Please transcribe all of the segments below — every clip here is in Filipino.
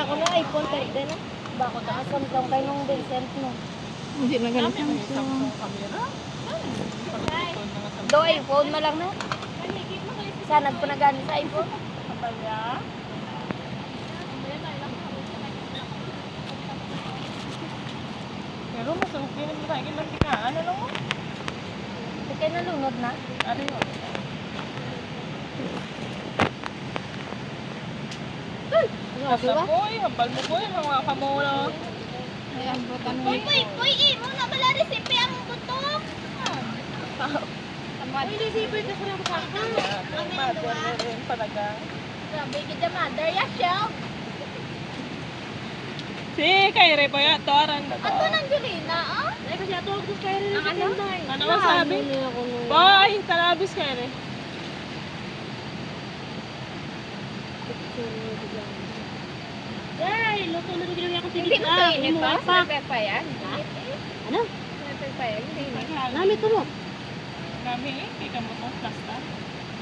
ako na iPhone kahit din na. Bakit na Samsung kayo nung Vincent no? Hindi na ganun Kami may Samsung. Samsung camera. Do iPhone na lang na. Sanad ko na gani sa iPhone. Kapalya. Pero masukin na tayo kinantikaan. Ano mo? Hindi kayo nalunod na. Ano yun? Grabe ba? Boy, hambal mo boy. Hawaka mo na. Ayan po, tanong. Uy, mo na bala recipe ang butok. Uy, recipe ka sa mga Ang mother na rin talaga. Grabe, kita mother ya siya. Si, kay Repo ya. Ito, aran na to. Ato nang Julina, ah? Ay, kasi ato ako kay rin. Ang ano? Ano ang sabi? Boy, talabis kay Re. Ay, luto na rin ginawin akong Hindi tigit mo na. kainit pa? pa. Sinabi pa yan? Ano? Sinabi pa yan? Hindi. Nami to mo. Kami, kay kamo itong plasta.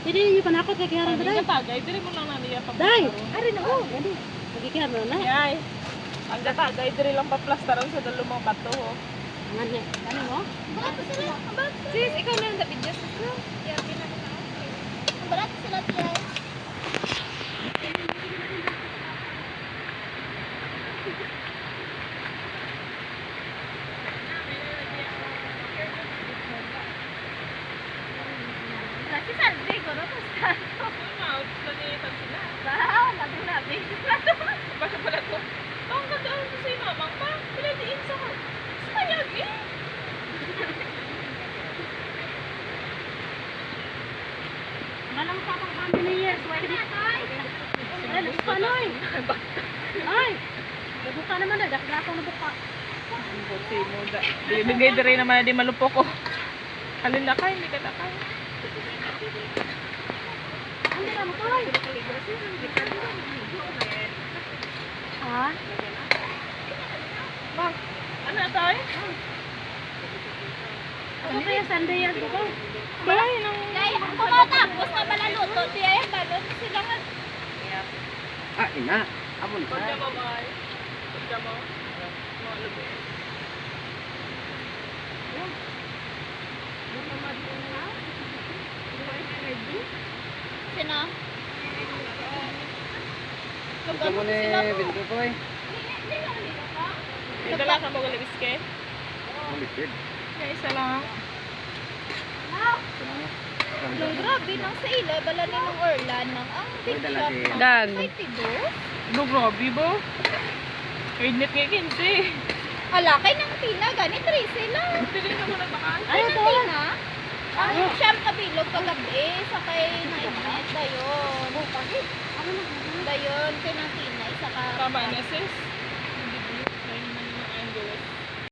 Hindi niyo panakot kay kaya rin Kami ba nga tagay, dili mo lang naniya pa. Day! Arin ako. Ano? Magkikaya mo na. Yay. Ang gatagay, dili lang paplastaron sa dalumang bato. Ho. Ano niya? Ano mo? Sis, ikaw na ang David Diyos. Yan, pinaka. Ang barat sila tiya. Kasi Sunday ko na basta. Out, nanitan sila. Wow, nabi. Baka pala to. Ang ganda ang sa mamang pa. Pila diin sa ka. Sayag eh. Malang pa pang kami ni Yes. Ay, nabuka na eh. Ay! Nabuka naman na. Dakdatong nabuka. Si mo da. Bigay dire naman di malupo ko. Alin na kay, hindi ka na kay. Hindi na mo kay. Ha? Bang, ano tayo? Ano kaya Sunday yan ko? Balay nang... Kaya kung matapos na malaluto, tiya yung balon sila nga. Ah, ina. Abon ka. Pagka mo, bay. Pagka mo. Mga lubi. Sino? Gusto mo ni Binto ko eh. Ito lang ka mga biskit. Malitid. Kaya isa lang. Nung grabe nang sa ila, bala ni nung Orlan nang ang big Uy, dala shop si- ng Dag. 22. No, grabe ba? Init nga 15. Hala, kay nang pila, ganit rin sila. Pili na mo na bakan. Ay, nang pila? Ang siyam kabilog kagabi, sa kay nainit, dayon. Dayon, kay nang pina, isa ka. Tama na sis.